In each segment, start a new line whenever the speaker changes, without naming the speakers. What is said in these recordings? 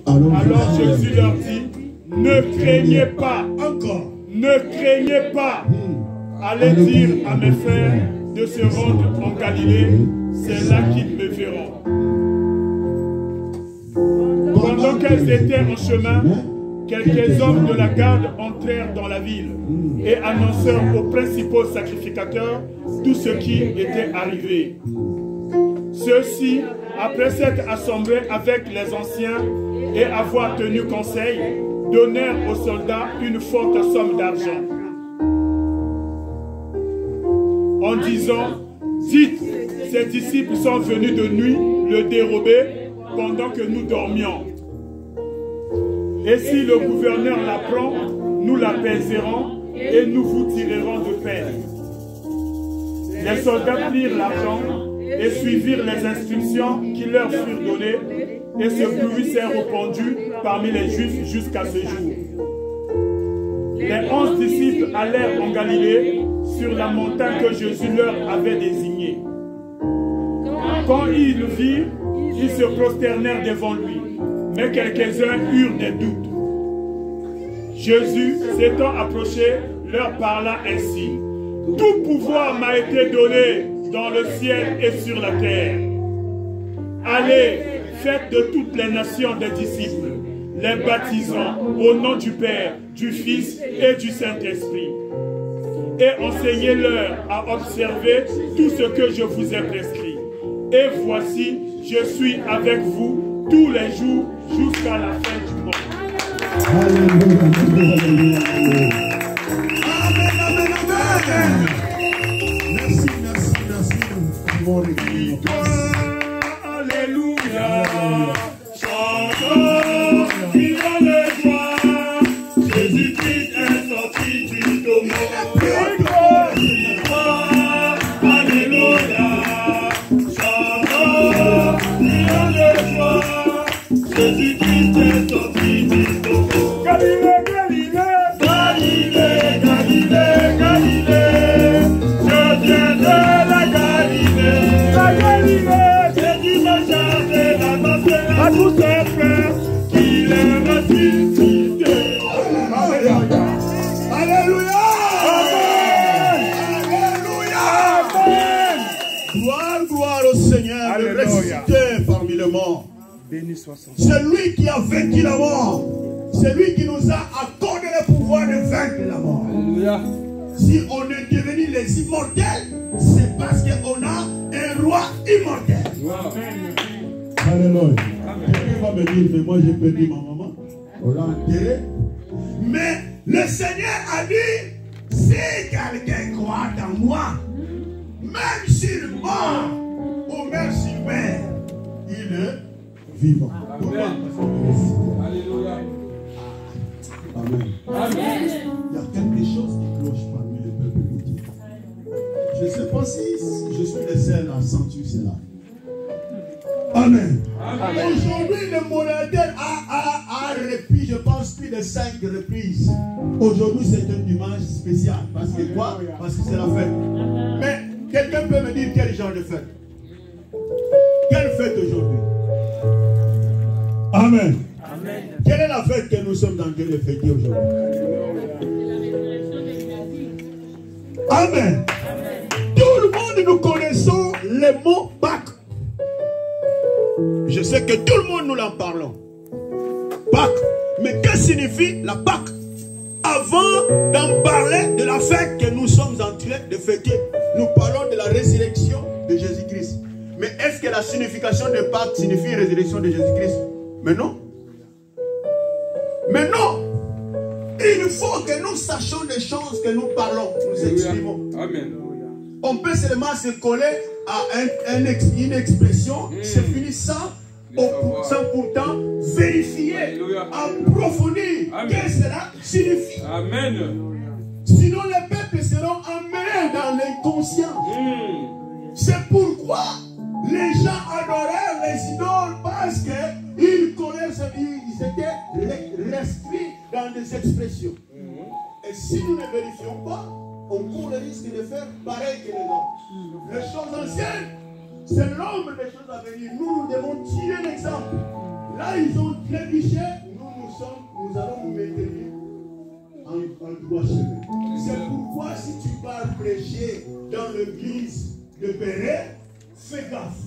Alors Jésus leur dit, ne craignez pas,
Encore.
ne craignez pas. Allez dire à mes frères de se rendre en Galilée, c'est là qu'ils me verront. Pendant qu'elles étaient en chemin, quelques hommes de la garde entrèrent dans la ville et annoncèrent aux principaux sacrificateurs tout ce qui était arrivé. Ceux-ci, après s'être assemblés avec les anciens et avoir tenu conseil, donnèrent aux soldats une forte somme d'argent. En disant, dites, ces disciples sont venus de nuit le dérober pendant que nous dormions. Et si le gouverneur l'apprend, nous l'apaiserons et nous vous tirerons de peine. Les soldats prirent l'argent et suivirent les instructions qui leur furent données, et ce bruit s'est répandu parmi les Juifs jusqu'à ce jour. Les 11 disciples allèrent en Galilée, sur la montagne que Jésus leur avait désignée. Quand ils le virent, ils se prosternèrent devant lui, mais quelques-uns eurent des doutes. Jésus, s'étant approché, leur parla ainsi. Tout pouvoir m'a été donné dans le ciel et sur la terre. Allez, faites de toutes les nations des disciples, les baptisant au nom du Père, du Fils et du Saint-Esprit. Et enseignez-leur à observer tout ce que je vous ai prescrit. Et voici, je suis avec vous tous les jours jusqu'à la fin du monde.
Alléluia. Amen, amen, amen. Merci, merci, merci.
Alléluia. Chantons, vivons le joie. Jésus-Christ est sorti du tombeau. Alléluia. Chantons, vivons le joie. Jésus-Christ est sorti du tombeau. Galilée, Galilée, Galilée, Galilée, Galilée. Je viens de la Galilée. La Galilée, c'est du machin de la Marseille. À tous ses frères qu'il est ressuscité.
Alléluia. Alléluia. Amen. Gloire, gloire au Seigneur. Le ressuscité parmi les morts.
Béni soit son nom.
C'est lui qui a vaincu la mort. C'est lui qui nous a accordé le pouvoir de vaincre la mort.
Alléluia.
Si on est devenu les immortels, c'est parce qu'on a un roi immortel. Alléluia. Quelqu'un va me dire, mais moi j'ai perdu ma maman. On l'a enterré. Mais le Seigneur a dit, si quelqu'un croit en moi, même s'il meurt ou même s'il meurt, il est vivant. Pourquoi?
Alléluia.
Amen.
Amen.
Il y a quelque chose qui cloche parmi les peuples boutiques. Je ne sais pas si je suis le seul à sentir cela. Amen. Amen. Aujourd'hui, le modèle a repris, je pense, plus de 5 reprises. Aujourd'hui, c'est un dimanche spécial. Parce que quoi? Parce que c'est la fête. Mais quelqu'un peut me dire quel genre de fête? Quelle fête aujourd'hui? Amen. Amen. Quelle est la fête que nous sommes en train de fêter aujourd'hui? Amen. Tout le monde, nous connaissons le mot Pâques. Je sais que tout le monde nous en parlons. Pâques. Mais que signifie la Pâques? Avant d'en parler de la fête que nous sommes en train de fêter, nous parlons de la résurrection de Jésus-Christ. Mais est-ce que la signification de Pâques signifie résurrection de Jésus-Christ? Mais non. Mais non. Il faut que nous sachions des choses que nous parlons, nous exprimons.
Amen.
On peut seulement se coller à une expression, se finir sans pourtant vérifier, approfondir ce que cela signifie.
Amen.
Sinon les peuples seront emmenés dans l'inconscient. C'est pourquoi les gens adorèrent les idoles parce qu'ils connaissent, ils étaient restrits dans des expressions. Et si nous ne vérifions pas, on court le risque de faire pareil que les hommes. Les choses anciennes, c'est l'ombre des choses à venir. Nous devons tirer l'exemple. Là, ils ont trébuché. Nous allons nous maintenir en droit chemin. C'est pourquoi si tu vas prêcher dans l'église de Béret, fais gaffe.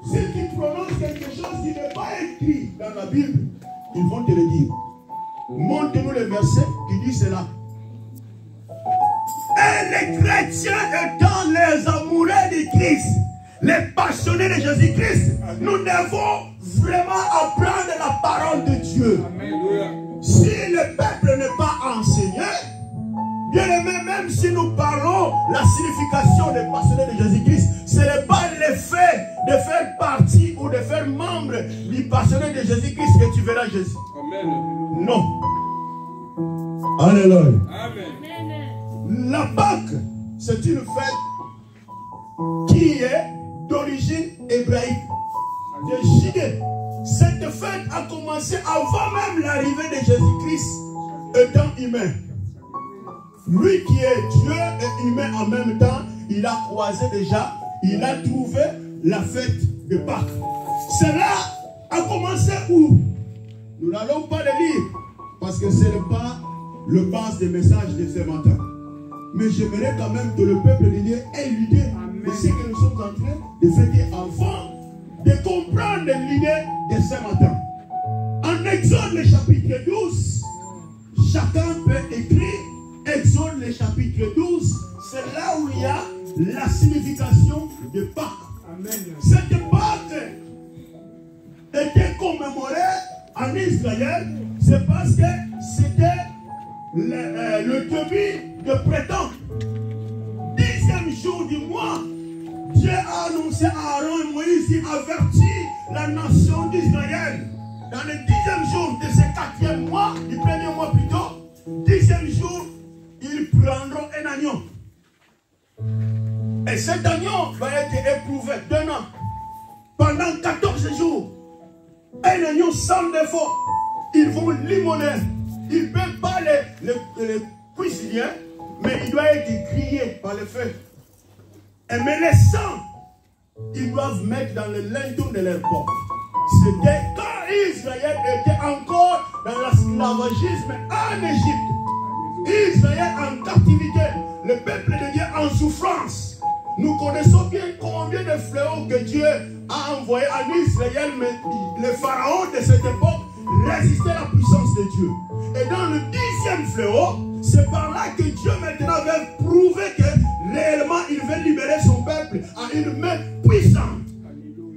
Si tu prononces quelque chose qui n'est pas écrit dans la Bible, ils vont te le dire. Montre-nous le verset qui dit cela. Et les chrétiens étant les amoureux du Christ, les passionnés de Jésus-Christ, nous devons vraiment apprendre la parole de Dieu. Amen. Si le peuple n'est pas enseigné, bien aimé, même si nous parlons la signification des passionnés de Jésus-Christ, ce n'est pas l'effet de faire partie ou de faire membre du passionné de Jésus-Christ que tu verras Jésus. Amen. Non. Alléluia. Amen. La Pâque, c'est une fête qui est d'origine hébraïque, de Judée. Cette fête a commencé avant même l'arrivée de Jésus-Christ étant humain. Lui qui est Dieu et humain en même temps, il a croisé déjà, il a trouvé la fête de Pâques. Cela a commencé où? Nous n'allons pas le lire, parce que ce n'est pas le base des messages de ce matin. Mais j'aimerais quand même que le peuple de Dieu ait l'idée de ce que nous sommes en train de fêter avant de comprendre l'idée de ce matin. En Exode, le chapitre 12, chacun peut écrire Exode, le chapitre 12, c'est là où il y a la signification de Pâques. Amen. Cette Pâque était commémorée en Israël, c'est parce que c'était le début de printemps. 10e jour du mois, Dieu a annoncé à Aaron et Moïse, il avertit la nation d'Israël. Dans le 10e jour de ce 4e mois, du premier mois plutôt, 10e jour, ils prendront un agneau. Et cet agneau va être éprouvé d'un an. Pendant 14 jours. Un agneau sans défaut. Ils vont l'immoler. Ils ne peuvent pas les cuisiner, mais il doit être grillé par le feu. Mais les sangs, ils doivent mettre dans le linteau de leur porte. C'était quand Israël était encore dans l'esclavagisme en Égypte. Israël en captivité, le peuple de Dieu en souffrance. Nous connaissons bien combien de fléaux que Dieu a envoyés en Israël, mais le pharaon de cette époque résistait à la puissance de Dieu. Et dans le 10e fléau, c'est par là que Dieu maintenant veut prouver que réellement il veut libérer son peuple à une main puissante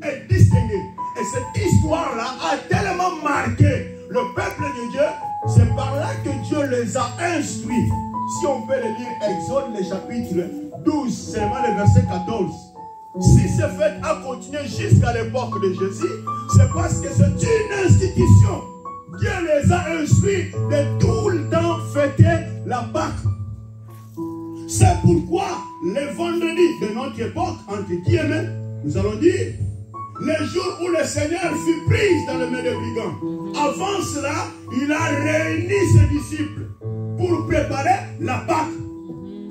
et distinguée. Et cette histoire-là a tellement marqué le peuple de Dieu, c'est par là que Dieu les a instruits. Si on peut le lire, Exode, le chapitre 12, seulement le verset 14. Si cette fête a continué jusqu'à l'époque de Jésus, c'est parce que c'est une institution. Dieu les a instruits de tout le temps fêter la Pâque. C'est pourquoi le vendredi de notre époque, entre guillemets, nous allons dire, le jour où le Seigneur fut pris dans le main des brigands. Avant cela, il a réuni ses disciples pour préparer la Pâque.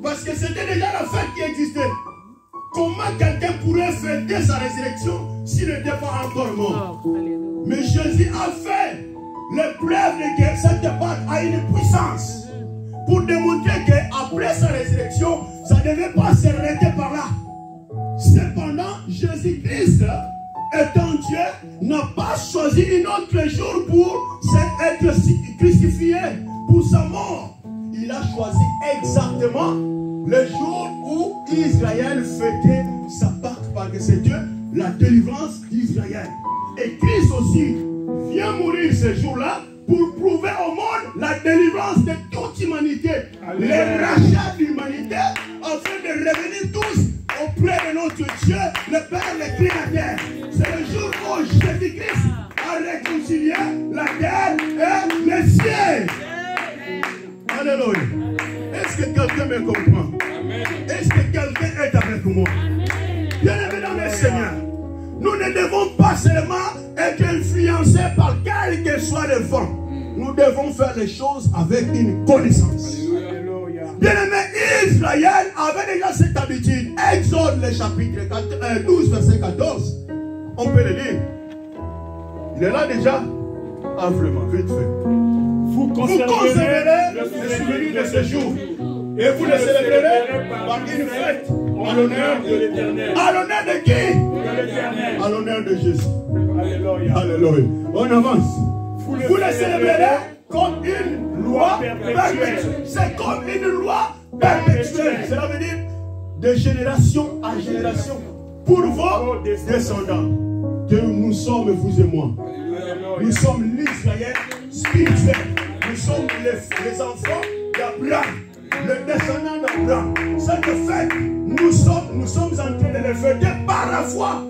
Parce que c'était déjà la fête qui existait. Comment quelqu'un pourrait fêter sa résurrection s'il n'était pas encore mort? Mais Jésus a fait l'épreuve de que cette Pâque a une puissance pour démontrer qu'après sa résurrection, ça ne devait pas s'arrêter par là. Cependant, Jésus-Christ, étant Dieu, n'a pas choisi un autre jour pour être crucifié pour sa mort. Il a choisi exactement le jour où Israël fêtait sa Pâque, parce que c'était la délivrance d'Israël. Et Christ aussi vient mourir ce jour-là pour prouver au monde la délivrance de toute humanité, le rachat de l'humanité, afin de revenir tous auprès de notre Dieu, le Père, le Créateur. C'est le jour où Jésus-Christ a réconcilié la terre et le ciel. Alléluia. Est-ce que quelqu'un me comprend? Est-ce que quelqu'un est avec moi? Bien-aimés dans le Seigneur, nous ne devons pas seulement être influencés par quel que soit le vent. Nous devons faire les choses avec une connaissance. Bien-aimé, Israël avait déjà cette habitude. Exode, le chapitre 12, verset 14. On peut le lire. Il est là déjà. Ah, vraiment, vite fait.
Vous
conserverez le souvenir de ce jour. Et vous le célébrerez par une fête en l'honneur de l'Éternel. À l'honneur de qui? De l'Éternel. À l'honneur de Jésus. Alléluia. Alléluia. On avance. Vous le célébrerez comme une loi perpétuelle. C'est comme une loi perpétuelle. Cela veut dire de génération à génération. Pour vos descendants. Que nous sommes, vous et moi. Nous sommes l'Israël spirituel. Nous sommes les enfants d'Abraham. Le descendant d'Abraham. C'est le fait, nous sommes en train de le fêter par la foi.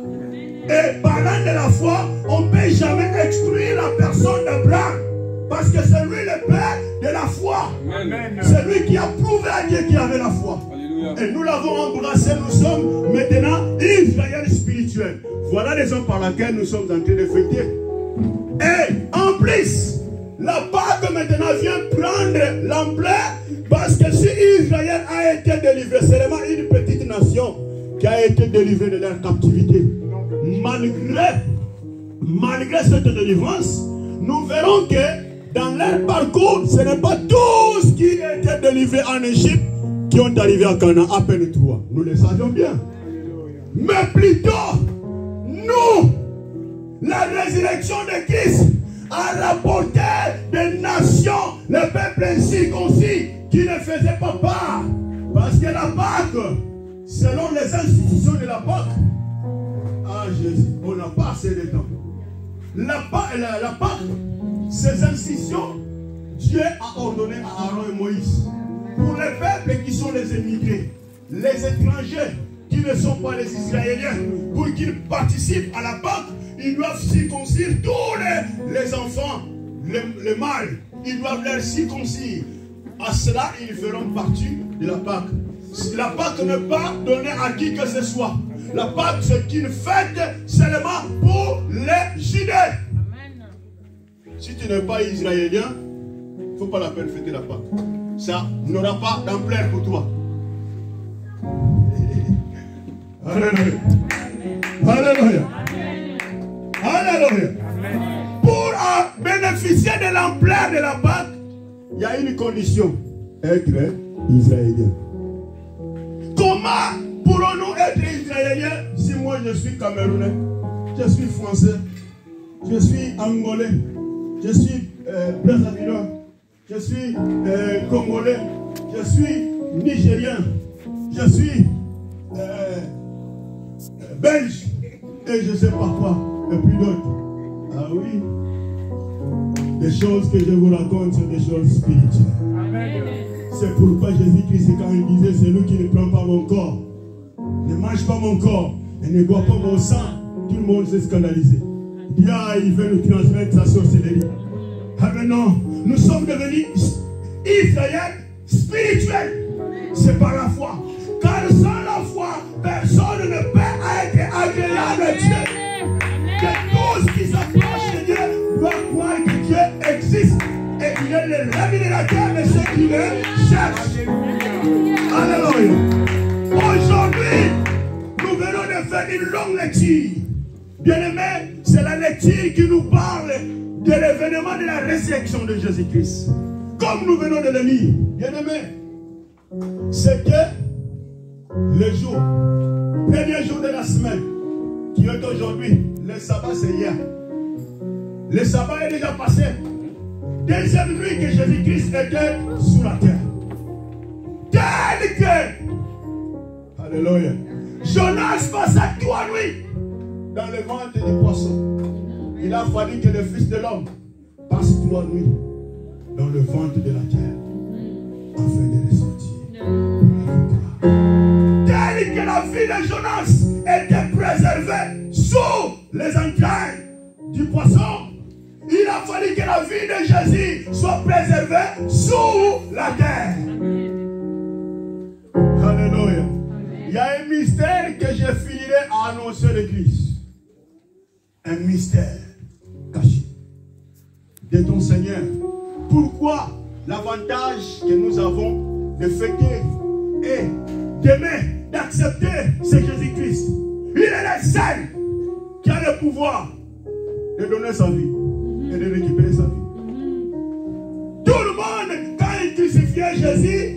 Et parlant de la foi, on ne peut jamais exclure la personne d'Abraham. Parce que c'est lui le père de la foi. C'est lui qui a prouvé à Dieu qu'il avait la foi. Et nous l'avons embrassé, nous sommes maintenant Israël spirituel. Voilà les raisons par lesquelles nous sommes en train de fêter. Et en plus, la Pâque maintenant vient prendre l'ampleur parce que si Israël a été délivré, c'est vraiment une petite nation qui a été délivrée de leur captivité. Malgré cette délivrance, nous verrons que dans leur parcours, ce n'est pas tous qui ont été délivrés en Égypte qui ont arrivé à Canaan, à peine 3. Nous le savions bien. Mais plutôt, nous, la résurrection de Christ a rapporté des nations, le peuple incirconcis qui ne faisait pas part. Parce que la Pâque, selon les institutions de la Pâque, ah Jésus, on n'a pas assez de temps. La Pâque, ces institutions, Dieu a ordonné à Aaron et Moïse. Pour les peuples qui sont les émigrés, les étrangers qui ne sont pas les Israéliens, pour qu'ils participent à la Pâque, ils doivent circoncire tous les enfants, les mâles. Ils doivent leur circoncire. À cela, ils feront partie de la Pâque. La Pâque n'est pas donnée à qui que ce soit. La Pâque, c'est une fête seulement pour les Juifs. Si tu n'es pas israélien, il ne faut pas la peine fêter la Pâque. Ça n'aura pas d'ampleur pour toi. Alléluia. Alléluia. Alléluia. Pour bénéficier de l'ampleur de la Pâque, il y a une condition. Être israélien. Comment pourrons-nous être israéliens si moi je suis camerounais, je suis français, je suis angolais, je suis brésilien, je suis congolais, je suis nigérien, je suis belge, et je ne sais pas quoi, et puis d'autres. Ah oui, des choses que je vous raconte sont des choses spirituelles. C'est pourquoi Jésus-Christ, quand il disait, celui qui ne prend pas mon corps, ne mange pas mon corps, et ne boit pas mon sang, tout le monde s'est scandalisé. Il dit, ah, il veut nous transmettre sa sorcellerie. Ah mais non, nous sommes devenus Israël spirituel. C'est par la foi. Car sans la foi, personne ne peut être agréable à Dieu. Que tous qui s'approchent de Dieu doivent croire que Dieu existe et qu'il est le rémunérateur de ceux qui le cherchent. Alléluia. Aujourd'hui, nous venons de faire une longue lecture. Bien-aimés, c'est la lecture qui nous parle de l'événement de la résurrection de Jésus-Christ. Comme nous venons de le lire, bien-aimés, c'est que le jour, premier jour de la semaine, qui est aujourd'hui, le sabbat c'est hier. Le sabbat est déjà passé. Deuxième nuit que Jésus-Christ était sur la terre. Tel que, alléluia, Jonas passa 3 nuits dans le ventre du poisson. Il a fallu que le Fils de l'homme passe 3 nuits dans le ventre de la terre afin de ressortir. Tel que la vie de Jonas était préservée sous les entrailles du poisson, il a fallu que la vie de Jésus soit préservée sous la terre. Alléluia. Il y a un mystère que je finirai à annoncer l'église. Un mystère caché de ton Seigneur. Pourquoi l'avantage que nous avons de fêter et d'aimer, d'accepter, c'est Jésus-Christ. Il est le seul qui a le pouvoir de donner sa vie et de récupérer sa vie. Tout le monde, quand il crucifiait Jésus,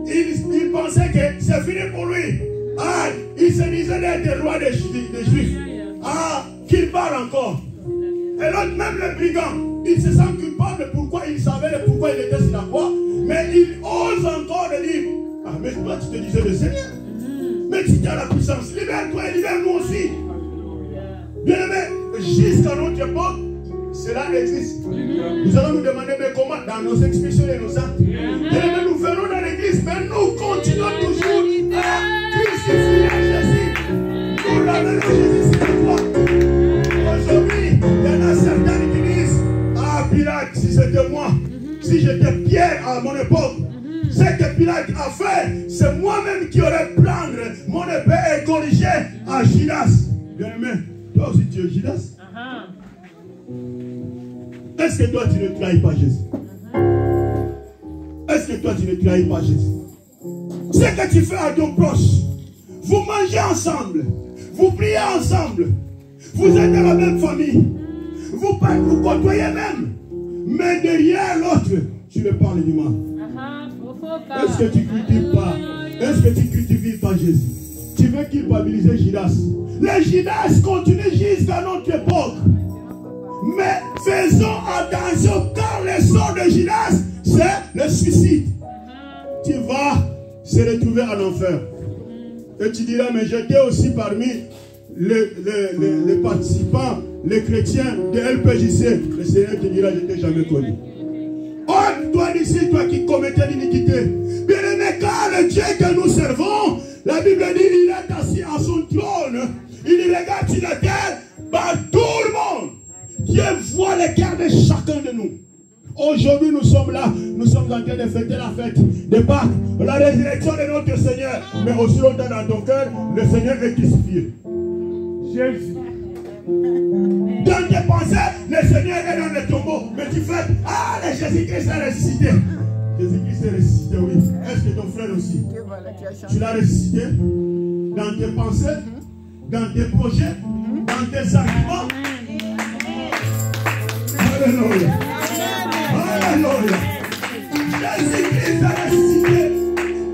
il pensait que c'est fini pour lui. Ah, il se disait d'être roi des Juifs. Ah, qu'il parle encore. Et l'autre, même le brigand, il se sent coupable pourquoi il savait pourquoi il était sur la croix. Mais il ose encore de dire, ah, mais toi tu te disais le Seigneur. Mais tu as la puissance. Libère-toi et libère-nous aussi. Bien aimé, jusqu'à notre époque, cela existe. Nous allons nous demander, mais comment dans nos expulsions et nos actes. Bien aimé, nous venons dans l'église, mais nous continuons toujours à crucifier Jésus. Nous l'avons Jésus sur la croix. Aujourd'hui, il y en a certains qui disent, ah Pilate, si c'était moi, si j'étais Pierre à mon époque, ce que Pilate a fait, c'est moi-même qui aurais prendre mon épée et corriger à Judas. Bien aimé, toi aussi tu es Judas. Est-ce que toi tu ne trahis pas Jésus? Est-ce que toi tu ne trahis pas Jésus? Ce que tu fais à ton proche, vous mangez ensemble, vous priez ensemble, vous êtes dans la même famille, vous côtoyez même, mais derrière l'autre, tu le parles du mal. Est-ce que tu ne cultives pas? Est-ce que tu ne cultives pas Jésus? Tu veux culpabiliser Judas. Les Judas continuent jusqu'à notre époque. Mais faisons attention car le sort de Judas, c'est le suicide. Tu vas se retrouver en enfer. Et tu diras, mais j'étais aussi parmi les participants, les chrétiens de LPJC. Le Seigneur te dira, je ne t'ai jamais connu. Oh, toi d'ici, toi qui commettais l'iniquité. Bien aimé, car le Dieu que nous servons, la Bible dit, il est assis à son trône. Il regarde sur la terre par tout le monde. Dieu voit le cœur de chacun de nous. Aujourd'hui, nous sommes là. Nous sommes en train de fêter la fête de Pâques, la résurrection de notre Seigneur. Mais aussi longtemps dans ton cœur, le Seigneur est crucifié. Jésus. Dans tes pensées, le Seigneur est dans le tombeau. Mais tu fais, ah, le Jésus-Christ est ressuscité. Jésus-Christ est ressuscité, oui. Est-ce que ton frère aussi? Tu l'as ressuscité? Dans tes pensées, dans tes projets, dans tes arguments. Alléluia. Alléluia. Jésus-Christ est ressuscité.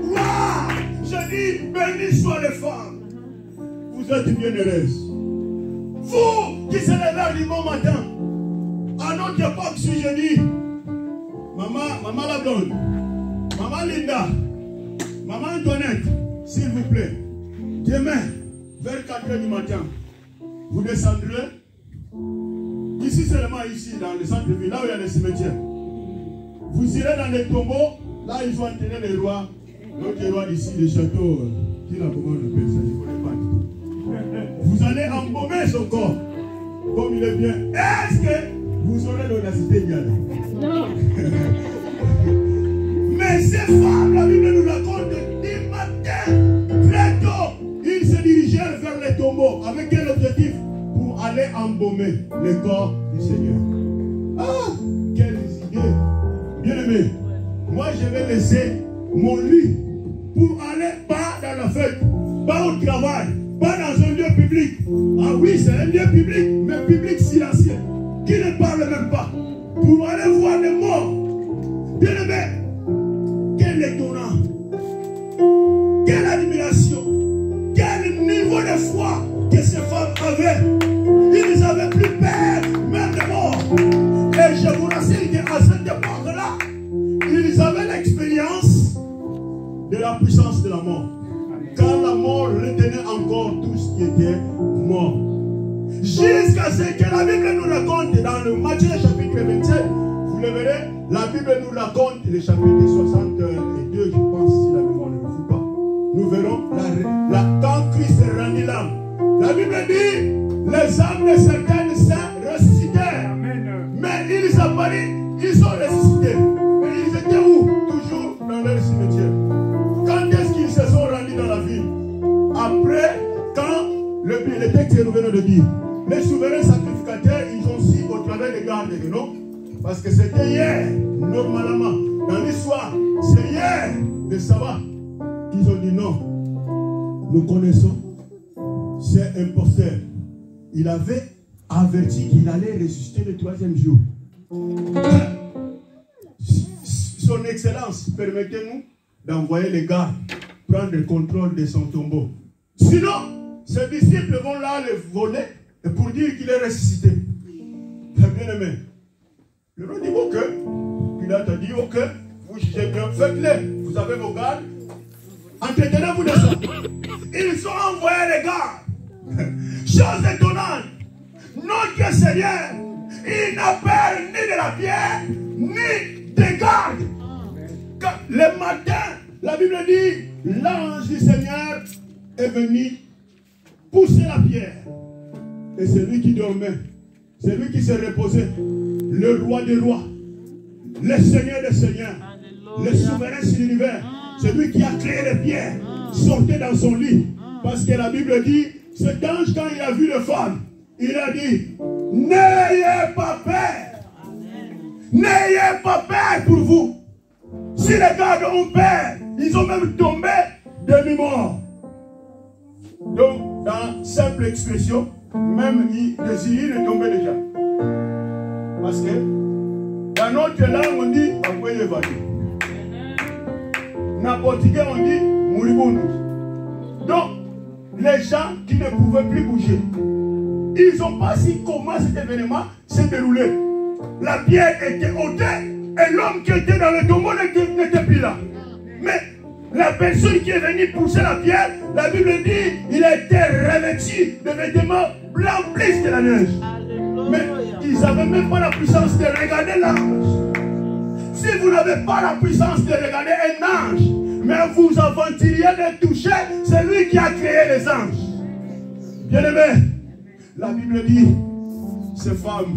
Gloire. Je dis, béni soient les femmes. Vous êtes bien heureuses. Vous qui se levez du bon matin, à notre époque, si je dis, maman la blonde, maman Linda, maman Antoinette, s'il vous plaît, demain, vers 4 h du matin, vous descendrez, ici seulement ici, dans le centre-ville, là où il y a les cimetières. Vous irez dans les tombeaux, là ils ont enterré les rois, l'autre roi ici, les châteaux, qui l'a comment on appelle ça, je ne connais pas du tout. Vous allez embaumer son corps, comme il est bien. Est-ce que vous aurez l'audacité d'y aller? Non. Mais ces femmes, la Bible nous raconte, du matin, très tôt, ils se dirigèrent vers les tombeaux. Avec quel objectif? Pour aller embaumer le corps du Seigneur. Ah, quelles idées! Bien aimé, moi je vais laisser mon lit pour aller pas dans la fête, pas au travail, pas dans un lieu public. Ah oui, c'est un lieu public, mais public silencieux, qui ne parle même pas, pour aller voir les morts. Bien aimé, quel étonnant, quelle admiration, quel niveau de foi que ces femmes avaient. Ils n'avaient plus peur, même de mort. Et je vous rassure qu'à cette époque-là, ils avaient l'expérience de la puissance de la mort. Car la mort retenait encore tout ce qui était mort. Jusqu'à ce que la Bible nous raconte dans le Matthieu chapitre 27, vous le verrez, la Bible nous raconte le chapitre 62, je pense, si la mémoire ne me fout pas. Nous verrons quand Christ rendit l'âme. La Bible dit, les âmes de certains saints ressuscitèrent. Mais ils apparurent, ils sont ressuscités. Mais ils étaient où? Toujours dans leur cimetière. Quand est-ce qu'ils se sont rendus dans la ville? Après, quand le texte que nous venons de dire, les souverains sacrificateurs, ils ont su au travers des gardes, non? Parce que c'était hier, normalement, dans l'histoire, c'est hier de sabbat qu'ils ont dit non. Nous connaissons, c'est imposteur. Il avait averti qu'il allait ressusciter le 3e jour. Son Excellence, permettez-nous d'envoyer les gars prendre le contrôle de son tombeau. Sinon, ses disciples vont là le voler et pour dire qu'il est ressuscité. Bien aimé, le roi dit ok. Pilate a dit ok, vous jugez bien, faites-le. Vous avez vos gardes, entretenez-vous de ça. Ils ont envoyé les gardes. Chose étonnante, notre Seigneur, il n'a peur ni de la pierre, ni des gardes. Le matin, la Bible dit, l'ange du Seigneur est venu pousser la pierre. Et c'est lui qui dormait, c'est lui qui s'est reposé, le roi des rois, le Seigneur des seigneurs, le souverain sur l'univers, c'est lui qui a créé les pierres, sortait dans son lit. Parce que la Bible dit, cet ange, quand il a vu les femmes, il a dit, n'ayez pas peur. N'ayez pas peur pour vous. Si les gardes ont peur, ils ont même tombé demi-morts. Donc, dans simple expression, même les îles est tombé déjà. Parce que dans notre langue, on dit Akweyevadi. Dans le portugais, on dit Muribundu. Donc, les gens qui ne pouvaient plus bouger, ils ont pas su comment cet événement s'est déroulé. La pierre était ôtée et l'homme qui était dans le tombeau n'était plus là. Mais la personne qui est venue pousser la pierre, la Bible dit, il a été revêtu de vêtements blancs plus que la neige. Mais ils n'avaient même pas la puissance de regarder l'ange. Si vous n'avez pas la puissance de regarder un ange, mais vous aventuriez de toucher celui qui a créé les anges. Bien aimé, la Bible dit, ces femmes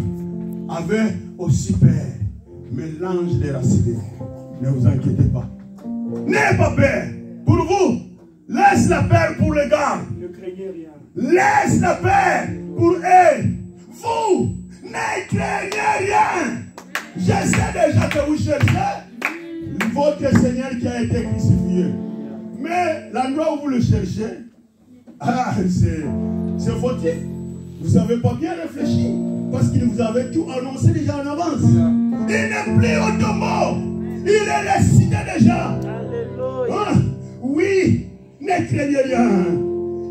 avaient aussi peur, mais l'ange les rassurait. Ne vous inquiétez pas. N'ayez pas peur. Pour vous, laisse la peur pour les gars.
Ne craignez rien.
Laisse la peur pour eux. Vous, ne craignez rien. Je sais déjà que vous cherchez votre Seigneur qui a été crucifié. Mais l'endroit où vous le cherchez, c'est fautif. Vous n'avez pas bien réfléchi. Parce qu'il vous avait tout annoncé déjà en avance. Il n'est plus au tombeau. Il est ressuscité déjà. Ah, oui, ne craignez rien.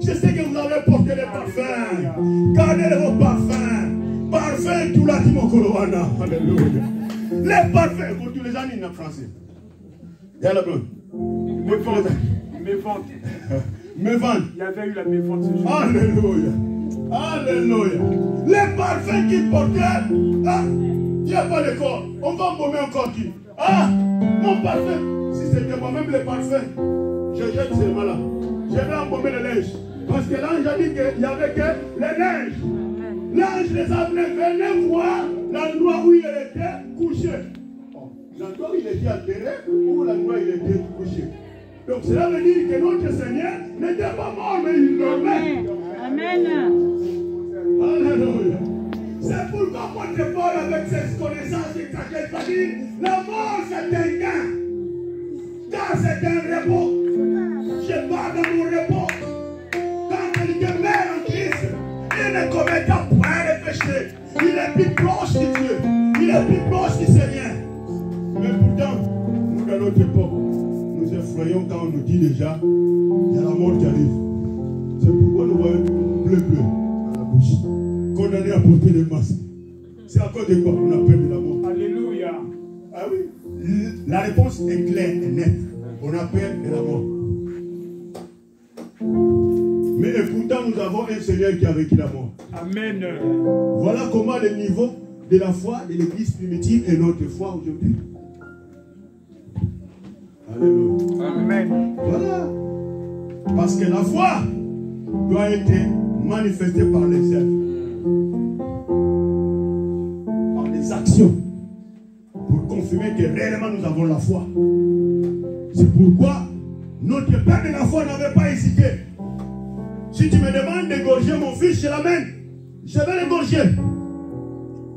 Je sais que vous avez porté les parfums. Gardez vos parfums. Parfum tout là qui m'ont coloré. Alléluia. Les parfums, pour tous les amis en français. Il y a la blonde. Mes ventes.
Il y avait eu la méfante ce jour.
Alléluia. Alléluia. Les parfums qu'il portait. Ah, il n'y a pas de corps. On va embaumer encore qui? Ah, mon parfum. Si c'était moi-même le parfum, je jette seulement là. Je vais embaumer le linge. Parce que l'ange a dit qu'il n'y avait que le linge. L'ange les a venus voir l'endroit où il était couché. L'endroit où il était enterré ou l'endroit où il était couché. Donc cela veut dire que notre Seigneur n'était pas mort, mais il dormait.
Amen.
Alléluia. C'est pourquoi votre Paul avec ses connaissances exagérées va dire la mort c'est un gain. Car c'est un repos. Je pars dans mon repos. Quand il demeure en Christ, il ne commettra point de péché. Il est plus proche de Dieu. Il est plus proche du Seigneur. Mais pourtant, nous dans notre époque, nous effrayons quand on nous dit déjà, il y a la mort qui arrive. C'est pourquoi nous voyons bleu dans la bouche. Condamné à porter des masques. C'est à cause de quoi on a peur de la mort?
Alléluia.
Ah oui. La réponse est claire et nette. On a peur de la mort. Mais et pourtant nous avons un Seigneur qui a vécu la mort.
Amen.
Voilà comment le niveau de la foi de l'église primitive est notre foi aujourd'hui. Alléluia.
Amen.
Voilà. Parce que la foi doit être manifestée par les œuvres. Par les actions. Pour confirmer que réellement nous avons la foi. C'est pourquoi notre père de la foi n'avait pas hésité. Si tu me demandes d'égorger mon fils, je l'amène. Je vais l'égorger.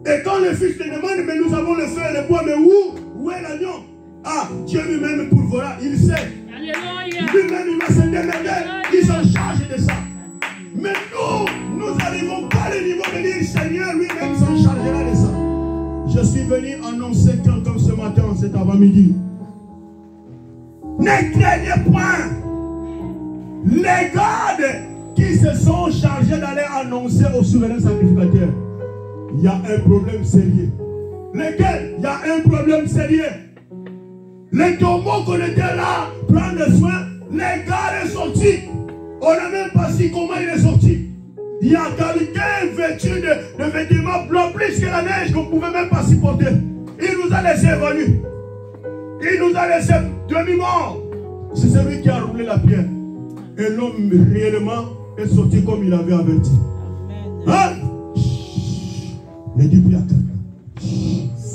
Et quand le fils te demande, mais nous avons le feu et le bois, mais où est l'agneau? Ah, Dieu lui-même pourvoira, il sait. Lui-même, il va se démerder, il s'en charge de ça. Mais nous nous n'arrivons pas au niveau de dire Seigneur lui-même s'en chargera de ça. Je suis venu annoncer comme ce matin, cet avant-midi. Ne craignez point. Les gardes qui se sont chargés d'aller annoncer au souverain sacrificateur, il y a un problème sérieux. Lequel? Il y a un problème sérieux. Les tombeaux qu'on était là, prendre soin, les gardes sont sortis. On n'a même pas su comment il est sorti. Il y a quelqu'un vêtu de vêtements blancs plus que la neige qu'on ne pouvait même pas supporter. Il nous a laissé venus. Il nous a laissé demi-mort. C'est celui qui a roulé la pierre. Et l'homme réellement est sorti comme il avait averti. Hein? Ne dis plus à quelqu'un.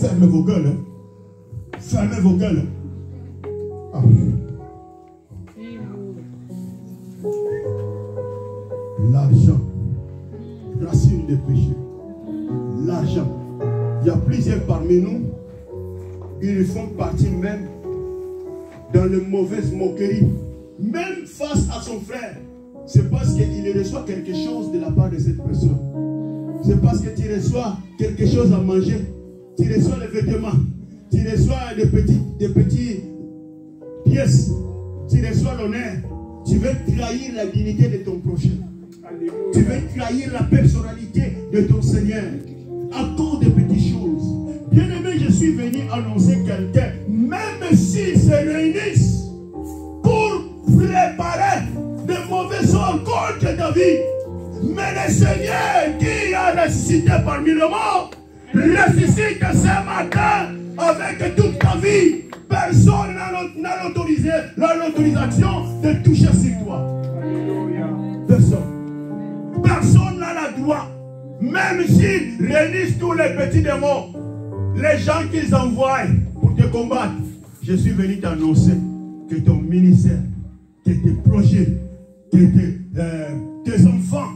Fermez vos gueules. Hein? Fermez vos gueules. Ah. L'argent, racine des péchés. L'argent. Il y a plusieurs parmi nous, ils font partie même dans les mauvaises moqueries. Même face à son frère, c'est parce qu'il reçoit quelque chose de la part de cette personne. C'est parce que tu reçois quelque chose à manger, tu reçois les vêtements, tu reçois des petites pièces, tu reçois l'honneur. Tu veux trahir la dignité de ton prochain. Tu veux trahir la personnalité de ton Seigneur à cause de petites choses. Bien aimé, je suis venu annoncer quelqu'un, même s'ils se réunissent pour préparer de mauvais sorts contre ta vie, mais le Seigneur qui a ressuscité parmi les morts ressuscite ce matin avec toute ta vie. Personne n'a l'autorisation de toucher sur toi. Personne n'a le droit. Même s'ils réunissent tous les petits démons, les gens qu'ils envoient pour te combattre, je suis venu t'annoncer que ton ministère, que tes projets, que tes enfants,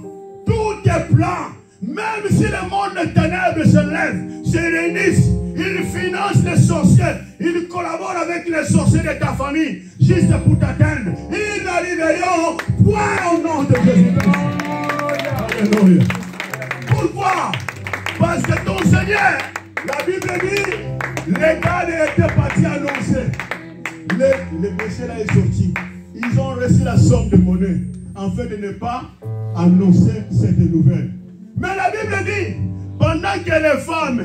tous tes plans, même si le monde des ténèbres se lève, se réunissent, ils financent les sorciers, ils collaborent avec les sorciers de ta famille, juste pour t'atteindre, ils n'arriveront point au nom de Jésus. Alléluia. Pourquoi? Parce que ton Seigneur, la Bible dit, les gars étaient partis annoncer. Le péché là est sorti. Ils ont reçu la somme de monnaie afin de ne pas annoncer cette nouvelle. Mais la Bible dit, pendant que les femmes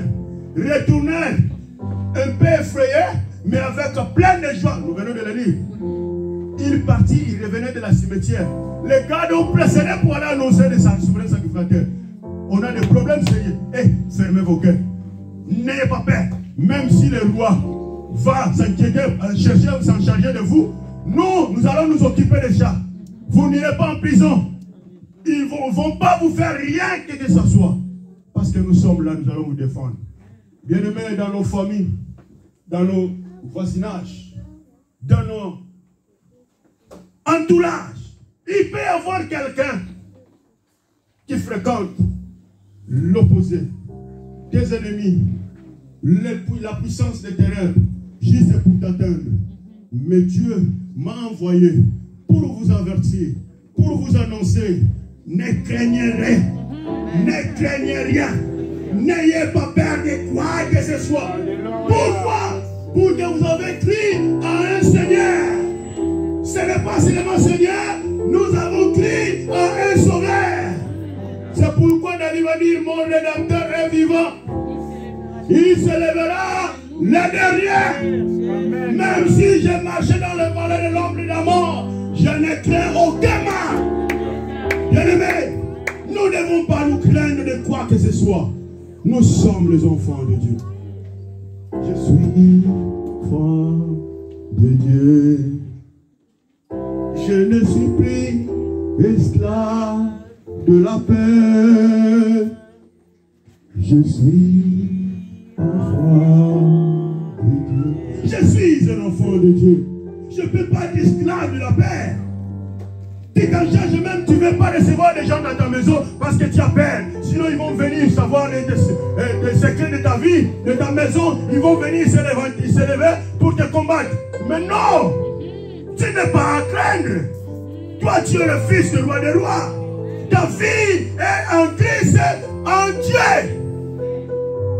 retournaient un peu effrayées, mais avec plein de joie, nous venons de le lire, ils partirent, ils revenaient de la cimetière. Les gardes ont précédé pour aller annoncer les souverains sacrificateurs. On a des problèmes sérieux. Fermez vos cœurs. N'ayez pas peur. Même si le roi va s'inquiéter, chercher ou s'en charger de vous, nous allons nous occuper des chats. Vous n'irez pas en prison. Ils ne vont pas vous faire rien que ce soit. Parce que nous sommes là, nous allons vous défendre. Bien-aimés, dans nos familles, dans nos voisinages, dans nos entourages, il peut y avoir quelqu'un qui fréquente l'opposé, tes ennemis, la puissance des ténèbres, juste pour t'atteindre. Mais Dieu m'a envoyé pour vous avertir, pour vous annoncer, ne craignez rien, ne craignez rien, n'ayez pas peur de quoi que ce soit. Pourquoi? Pour que vous avez crié à un Seigneur. Ce n'est pas seulement Seigneur, nous avons crié à un Sauveur. C'est pourquoi David va dire, mon Rédempteur est vivant. Il se lèvera le dernier. Même si je marchais dans le vallée de l'ombre de la mort, je ne crains aucun mal. Bien-aimés, nous ne devons pas nous craindre de quoi que ce soit. Nous sommes les enfants de Dieu. Je suis enfant de Dieu. Je ne suis plus esclave de la paix. Je suis enfant de Dieu. Je suis un enfant de Dieu. Je ne peux pas être esclave de la paix. Tu t'enchages même, tu ne veux pas recevoir des gens dans ta maison parce que tu as peur. Sinon, ils vont venir savoir les secrets de ta vie, de ta maison. Ils vont venir se lever pour te combattre. Mais non, tu n'es pas à craindre. Toi, tu es le fils du roi des rois. Ta vie est en Christ, en Dieu.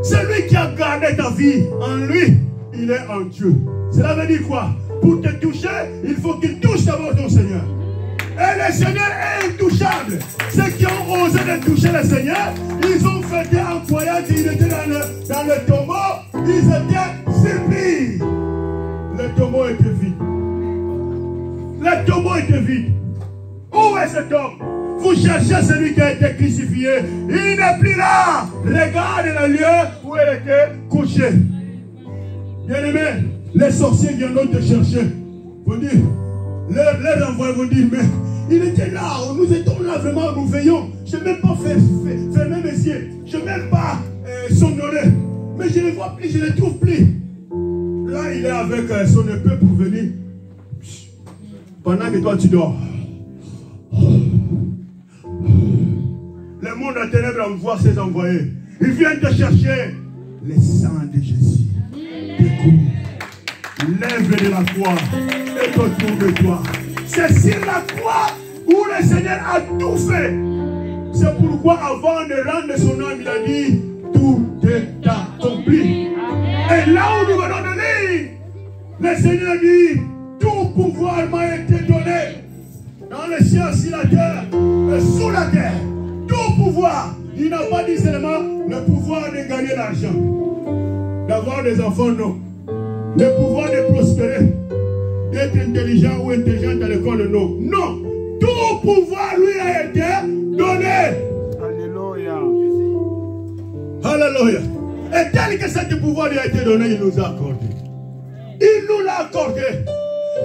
Celui qui a gardé ta vie en lui, il est en Dieu. Cela veut dire quoi? Pour te toucher, il faut qu'il touche d'abord ton Seigneur. Et le Seigneur est intouchable. Ceux qui ont osé de toucher le Seigneur, ils ont fêté en croyant qu'ils étaient dans le tombeau. Ils étaient surpris. Le tombeau était vide. Le tombeau était vide. Où est cet homme? Vous cherchez celui qui a été crucifié. Il n'est plus là. Regardez le lieu où il était couché. Bien-aimés, les sorciers viendront te chercher. Vous dire, les envoyés vont dire, mais il était là, nous étions là vraiment, nous veillons. Je n'ai même pas fermé mes yeux. Je n'ai même pas somnolé. Mais je ne les vois plus, je ne les trouve plus. Là, il est avec son épée pour venir. Pendant que toi, tu dors. Le monde a ténèbres envoie ses envoyés. Ils viennent te chercher. Le sang de Jésus découvre. Lève de la croix et autour de toi. C'est sur la croix où le Seigneur a tout fait. C'est pourquoi avant de rendre son âme, il a dit tout est accompli. Et là où nous venons de lire, le Seigneur dit tout pouvoir m'a été donné dans les cieux, sur la terre et sous la terre. Tout pouvoir. Il n'a pas dit seulement le pouvoir de gagner l'argent, d'avoir des enfants, non. Le pouvoir de prospérer, d'être intelligent ou intelligente à l'école, non. Non. Tout pouvoir lui a été donné.
Alléluia.
Alléluia. Et tel que ce pouvoir lui a été donné, il nous a accordé. Il nous l'a accordé.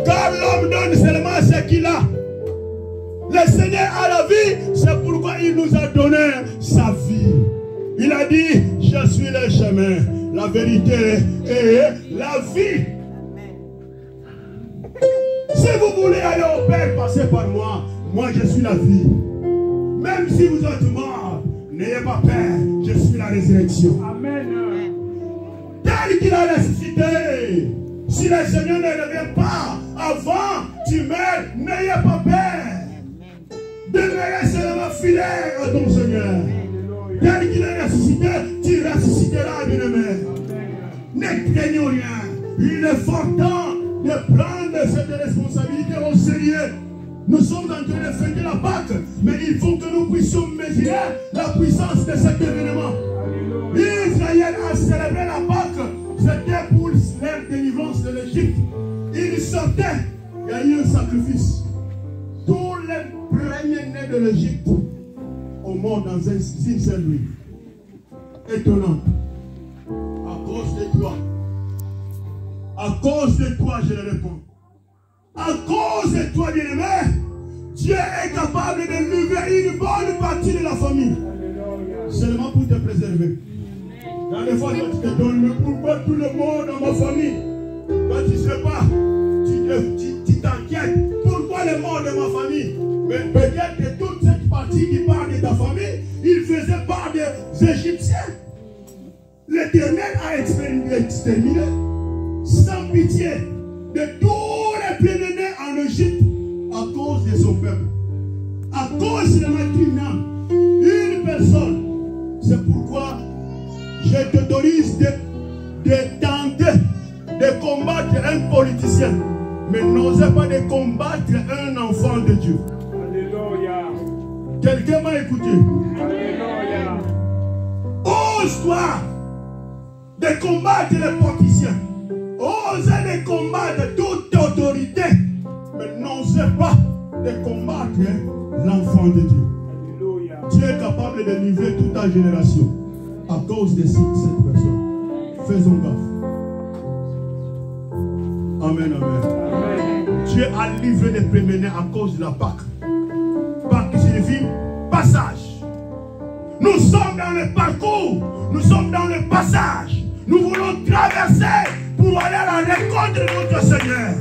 Car l'homme donne seulement ce qu'il a. Le Seigneur a la vie, c'est pourquoi il nous a donné sa vie. Il a dit, je suis le chemin, la vérité et la vie. Si vous voulez aller au Père, passez par moi. Moi, je suis la vie. Même si vous êtes mort, n'ayez pas peur, je suis la résurrection.
Amen.
Tel qu'il a ressuscité. Si le Seigneur ne revient pas avant, tu meurs, n'ayez pas peur. Demeurez seulement fidèle à ton Seigneur. Tel qu'il est ressuscité, tu ressusciteras, bien-aimé. Ne craignons rien. Il est fort temps de prendre cette responsabilité au sérieux. Nous sommes en train de fêter la Pâque, mais il faut que nous puissions mesurer la puissance de cet événement. Israël a célébré la Pâque, c'était pour leur délivrance de l'Égypte. Ils sortaient, il y a eu un sacrifice. Tous les premiers-nés de l'Égypte ont mort dans une seule nuit. Étonnant. À cause de toi. À cause de toi, je le réponds. À cause de toi, bien-aimé, Dieu est capable de lever une bonne partie de la famille. Seulement pour te préserver. Dans les fois, tu te donnes, mais pourquoi tout le monde dans ma famille? Quand tu ne sais pas, tu t'inquiètes. Pourquoi les morts de ma famille? Mais peut-être que toute cette partie qui parle de ta famille, il faisait part des Égyptiens. L'Éternel a exterminé sans pitié de tous les premiers-nés en Égypte à cause de son peuple. À cause de une personne. C'est pourquoi je t'autorise de tenter de combattre un politicien, mais n'osez pas de combattre un enfant de Dieu.
Alléluia.
Quelqu'un m'a écouté.
Alléluia.
Ose-toi de combattre les politiciens. Osez de combattre toute autorité, mais n'osez pas de combattre l'enfant de Dieu.
Alléluia.
Dieu est capable de livrer toute ta génération à cause de cette personne. Faisons gaffe. Amen, amen.
Amen.
Dieu a livré les premiers-nés à cause de la Pâque. Pâque signifie passage. Nous sommes dans le parcours. Nous sommes dans le passage. Nous voulons traverser pour aller à la rencontre de notre Seigneur.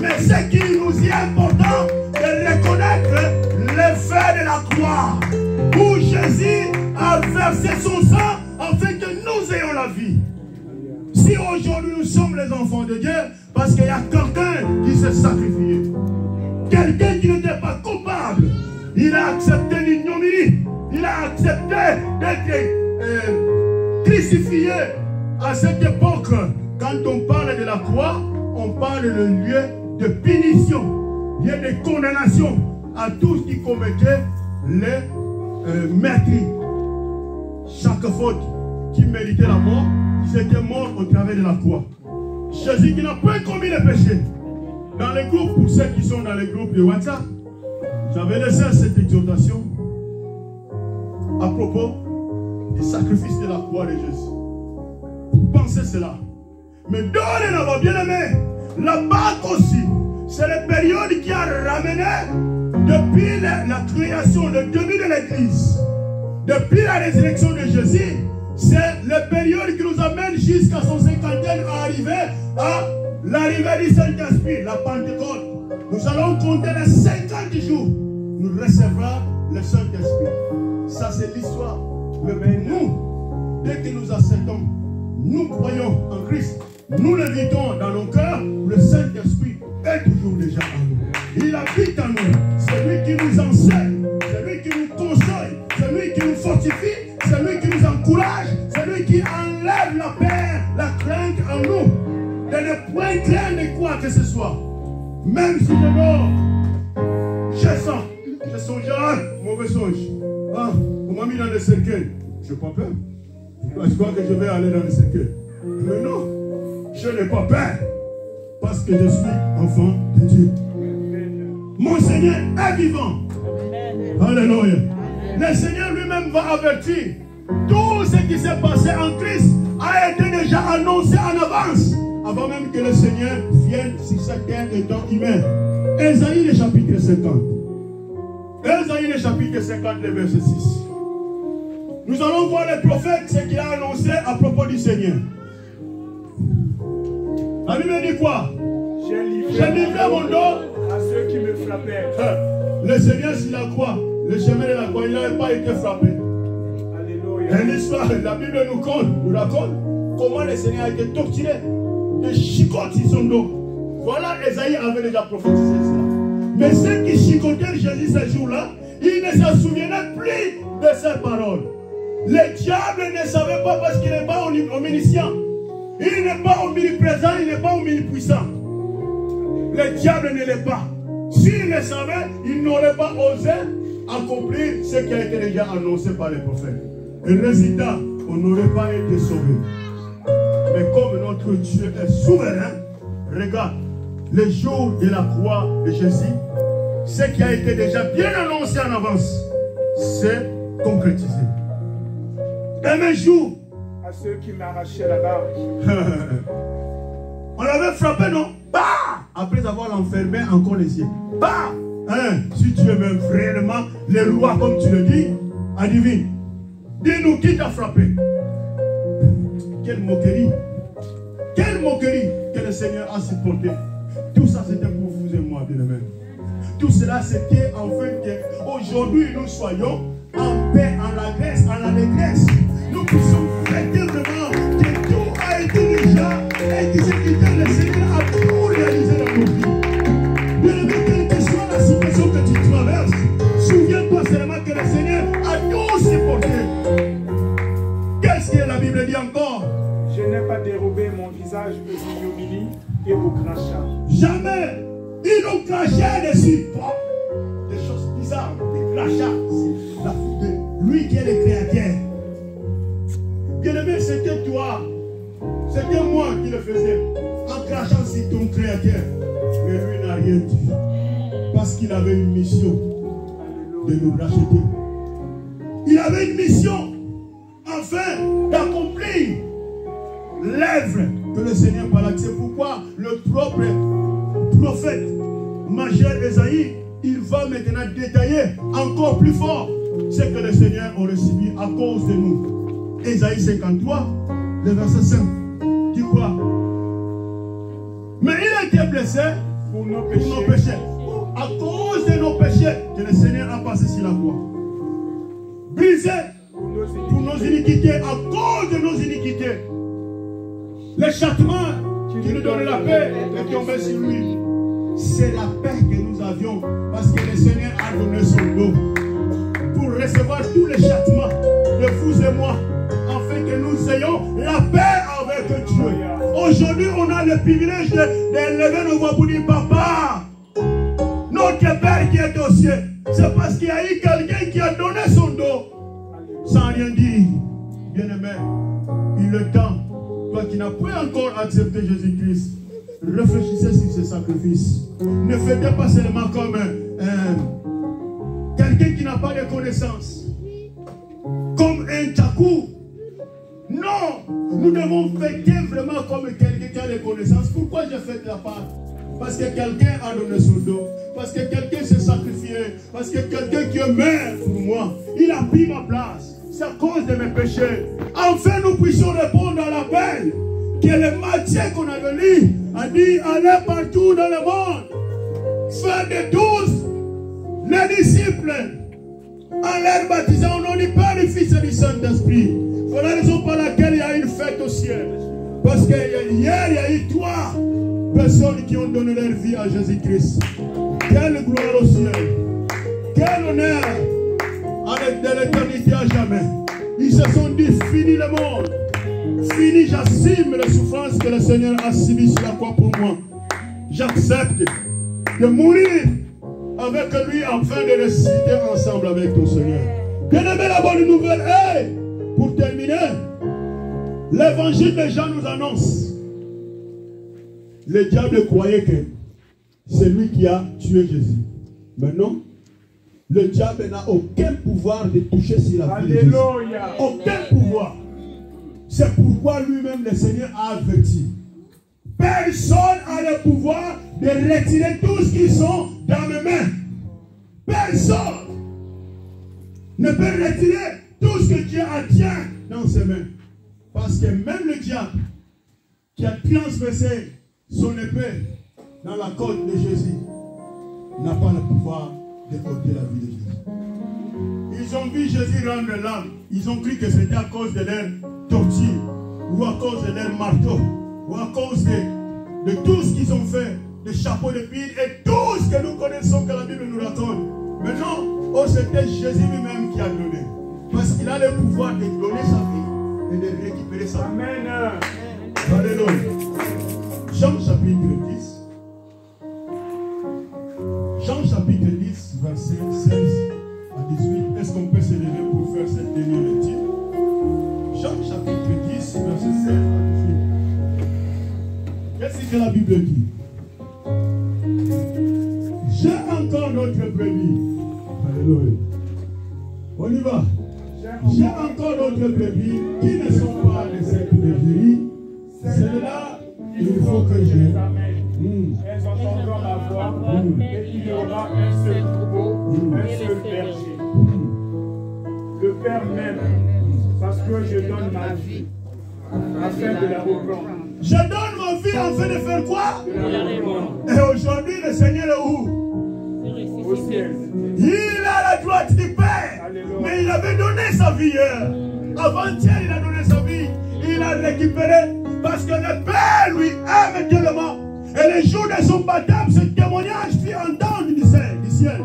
Mais ce qui nous est important, c'est de reconnaître l'effet de la croix. Où Jésus a versé son sang afin que nous ayons la vie. Si aujourd'hui nous sommes les enfants de Dieu, parce qu'il y a quelqu'un qui s'est sacrifié. Quelqu'un qui n'était pas coupable. Il a accepté l'ignominie. Il a accepté d'être crucifié. À cette époque, quand on parle de la croix, on parle de lieu de punition, lieu de condamnation à tous qui commettaient les meurtres. Chaque faute qui méritait la mort, c'était mort au travers de la croix. Jésus qui n'a pas commis le péché. Dans les groupes, pour ceux qui sont dans les groupes de WhatsApp, j'avais laissé cette exhortation à propos du sacrifice de la croix de Jésus. Pensez cela. Mais dorénavant, bien aimé, la Pâque aussi, c'est la période qui a ramené, depuis la création, le début de l'Église, depuis la résurrection de Jésus, c'est la période qui nous amène jusqu'à son 50e à arriver à l'arrivée du Saint-Esprit, la Pentecôte. Nous allons compter les 50 jours. Nous recevrons le Saint-Esprit. Ça, c'est l'histoire. Mais nous, dès que nous acceptons, nous croyons en Christ, nous l'invitons dans nos cœurs, le Saint-Esprit est toujours déjà en nous. Il habite en nous. C'est lui qui nous enseigne, c'est lui qui nous console, c'est lui qui nous fortifie, c'est lui qui nous encourage, c'est lui qui enlève la peur, la crainte en nous. De ne point craindre de quoi que ce soit. Même si je dors, je songe un mauvais songe. Ah, on m'a mis dans le cercueil. Je n'ai pas peur. Je crois que je vais aller dans le cercueil. Mais non, je n'ai pas peur. Parce que je suis enfant de Dieu. Mon Seigneur est vivant. Alléluia. Le Seigneur lui-même va avertir. Tout ce qui s'est passé en Christ a été déjà annoncé en avance. Avant même que le Seigneur vienne sur cette terre étant humain. Ésaïe le chapitre 50. Ésaïe le chapitre 50, le verset 6. Nous allons voir le prophète ce qu'il a annoncé à propos du Seigneur. La Bible dit quoi? J'ai livré mon dos
à ceux qui me frappaient.
Le Seigneur sur la croix, le chemin de la croix, il n'avait pas été frappé.
Alléluia.
Et l'histoire, la Bible nous raconte comment le Seigneur a été torturé de chicotes sur son dos. Voilà, Ésaïe avait déjà prophétisé ça. Mais ceux qui chicotaient Jésus ce jour-là, ils ne se souvenaient plus de ces paroles. Le diable ne savait pas parce qu'il n'est pas omniscient. Il n'est pas omniprésent, il n'est pas omnipuissant. Le diable ne l'est pas. S'il le savait, il n'aurait pas osé accomplir ce qui a été déjà annoncé par les prophètes. Et le résultat, on n'aurait pas été sauvé. Mais comme notre Dieu est souverain, regarde, le jour de la croix de Jésus, ce qui a été déjà bien annoncé en avance, c'est concrétisé. Et même jour,
à ceux qui m'arrachaient la barbe,
on l'avait frappé, non? Bah! Après avoir l'enfermé encore les yeux. Bah! Hein? Si tu es même réellement le roi, comme tu le dis, adivine. Dis-nous qui t'a frappé. Quelle moquerie. Quelle moquerie que le Seigneur a supporté. Tout ça c'était pour vous et moi, bien-aimés. Tout cela c'était afin qu'aujourd'hui nous soyons en paix, en allégresse. Nous puissions fêter vraiment que tout a été déjà exécuté. Le Seigneur a tout réalisé dans nos vies. Bien-aimé, quelle que soit la situation que tu traverses, souviens-toi seulement que le Seigneur a tout supporté. Qu'est-ce que la Bible dit encore?
Je n'ai pas dérobé mon visage aux ignominies et aux crachats.
Jamais. Ils ont craché dessus. Des choses bizarres, des crachats. C'est la faute de lui qui est le créateur. Bien-aimé, c'était toi. C'était moi qui le faisais. En crachant sur ton créateur. Mais lui n'a rien dit. Parce qu'il avait une mission de nous racheter. Il avait une mission afin d'accomplir l'œuvre que le Seigneur parlait. C'est pourquoi le propre prophète majeur Ésaïe, il va maintenant détailler encore plus fort ce que le Seigneur aurait subi à cause de nous. Ésaïe 53, le verset 5, dit quoi? Mais il a été blessé
pour nos
péchés. À cause de nos péchés que le Seigneur a passé sur la croix. Brisé pour nos iniquités, à cause de nos iniquités. Le châtiment qui nous donne la paix est tombé sur lui. c'est la paix que nous avions parce que le Seigneur a donné son dos pour recevoir tous les châtiments de vous et moi, afin que nous ayons la paix avec Dieu. Aujourd'hui, on a le privilège d'élever nos voix pour dire, Papa, notre Père qui est au ciel. C'est parce qu'il y a eu quelqu'un qui a donné son dos sans rien dire. Bien-aimé, il est temps, toi qui n'as pas encore accepté Jésus-Christ, réfléchissez sur ce sacrifice. Ne faites pas seulement comme quelqu'un qui n'a pas de connaissances, comme un tchakou. Non, nous devons fêter vraiment comme quelqu'un qui a des connaissances. Pourquoi je fête la part? Parce que quelqu'un a donné son dos, parce que quelqu'un s'est sacrifié, parce que quelqu'un qui est mort pour moi, il a pris ma place. C'est à cause de mes péchés. Enfin, nous puissions répondre à l'appel que le Matthieu qu'on a lu a dit, allez partout dans le monde, faire de tous les disciples, en les baptisant au nom du Père, du Fils et du Saint-Esprit. C'est la raison pour laquelle il y a une fête au ciel. Parce que hier, il y a eu 3 personnes qui ont donné leur vie à Jésus-Christ. Quelle gloire au ciel. Quel honneur de l'éternité à jamais. Ils se sont dit, fini le monde. Fini, j'assume les souffrances que le Seigneur a subies sur la croix pour moi. J'accepte de mourir avec lui afin de ressusciter ensemble avec ton Seigneur. Bien-aimé, la bonne nouvelle est, pour terminer, l'évangile de Jean nous annonce. Le diable croyait que c'est lui qui a tué Jésus. Maintenant, le diable n'a aucun pouvoir de toucher sur la vie de Jésus. Aucun pouvoir. C'est pourquoi lui-même le Seigneur a averti. Personne n'a le pouvoir de retirer tout ce qui sont dans mes mains. Personne ne peut retirer tout ce que Dieu a tient dans ses mains. Parce que même le diable qui a transversé son épée dans la côte de Jésus n'a pas le pouvoir de ôter la vie de Jésus. Ils ont vu Jésus rendre l'âme. Ils ont cru que c'était à cause de leur torture, ou à cause de leur marteau, ou à cause de tout ce qu'ils ont fait, des chapeaux de pile et tout ce que nous connaissons que la Bible nous raconte. Mais non, c'était Jésus lui-même qui a donné. Parce qu'il a le pouvoir de donner sa vie et de récupérer sa vie. Amen. Alléluia. Jean chapitre 10. Jean chapitre 10, verset 16 à 18. Est-ce qu'on peut se lever pour faire cette dernière lecture? Jean chapitre 10, verset 16 à 18. Qu'est-ce que la Bible dit? J'ai encore notre brebis. Alléluia. On y va. J'ai encore d'autres brebis qui ne sont pas de cette bergerie. Celle-là, il faut que je...
Elles entendront ma voix et il y aura un seul troupeau, un seul berger. Le Père m'aime parce que je donne ma vie afin de la reprendre.
Je donne ma vie afin de faire quoi?
De la reprendre.
Et aujourd'hui, le Seigneur est où?
Au ciel.
Il est à la droite du Père. Alléluia. Mais il avait donné sa vie hier. Avant-hier, il a donné sa vie. Il a récupéré parce que le Père lui aime tellement. Et le jour de son baptême, ce témoignage fit entendre du ciel.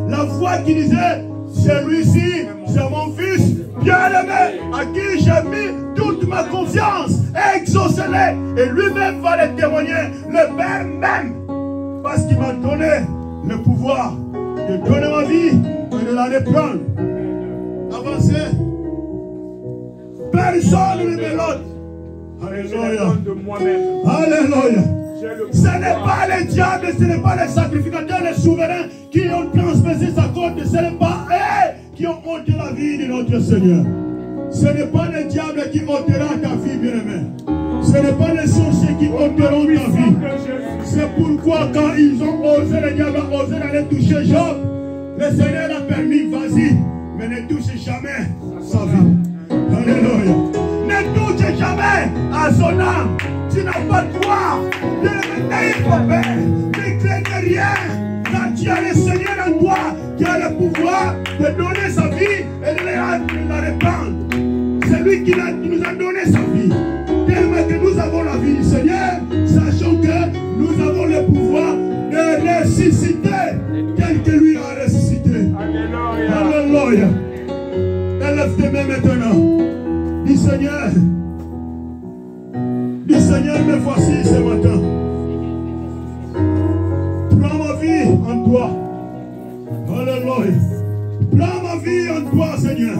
La voix qui disait, celui-ci, c'est mon fils bien-aimé, à qui j'ai mis toute ma confiance. Exaucez-le. Et lui-même va le témoigner. Le Père même. Parce qu'il m'a donné le pouvoir de donner ma vie et de la reprendre. Avancez. Personne ne me l'autre. Alléluia. Alléluia. Ce n'est pas les diables, ce n'est pas les sacrificateurs, les souverains qui ont transpercé sa côte. Ce n'est pas eux qui ont ôté la vie de notre Seigneur. Ce n'est pas les diables qui ôtera ta vie, bien-aimé. Ce n'est pas les sorciers qui ôteront ta vie. C'est pourquoi quand ils ont osé, les diables ont osé d'aller toucher Job, le Seigneur a permis, vas-y, mais ne touche jamais sa vie. Alléluia. Ne touche jamais à son âme. Tu n'as pas le droit de n'ayez pas peur. Ne craignez rien. Quand tu as le Seigneur en toi, qui a le pouvoir de donner sa vie et de la répandre. C'est lui qui nous a donné sa vie. Tellement que nous avons la vie du Seigneur, sachant que nous avons le pouvoir de ressusciter tel que lui a ressuscité. Alléluia. Élève tes mains maintenant. Dis Seigneur, me voici ce matin. Prends ma vie en toi. Alléluia. Prends ma vie en toi, Seigneur.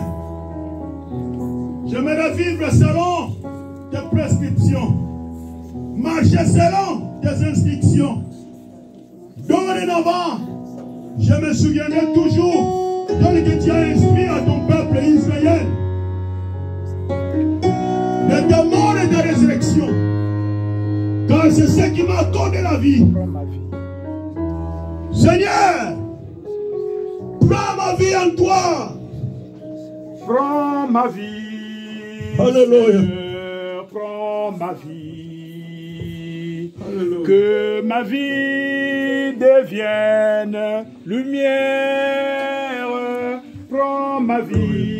J'aimerais vivre selon tes prescriptions. Marcher selon tes instructions. Dorénavant, je me souviendrai toujours de ce que tu as inspiré à ton peuple israélien. De ta mort et de ta résurrection. Car c'est ce qui m'a accordé la vie. Seigneur, prends ma vie en toi.
Prends ma vie.
Alléluia.
Seigneur, prends ma vie.
Alléluia.
Que ma vie devienne lumière. Prends ma vie.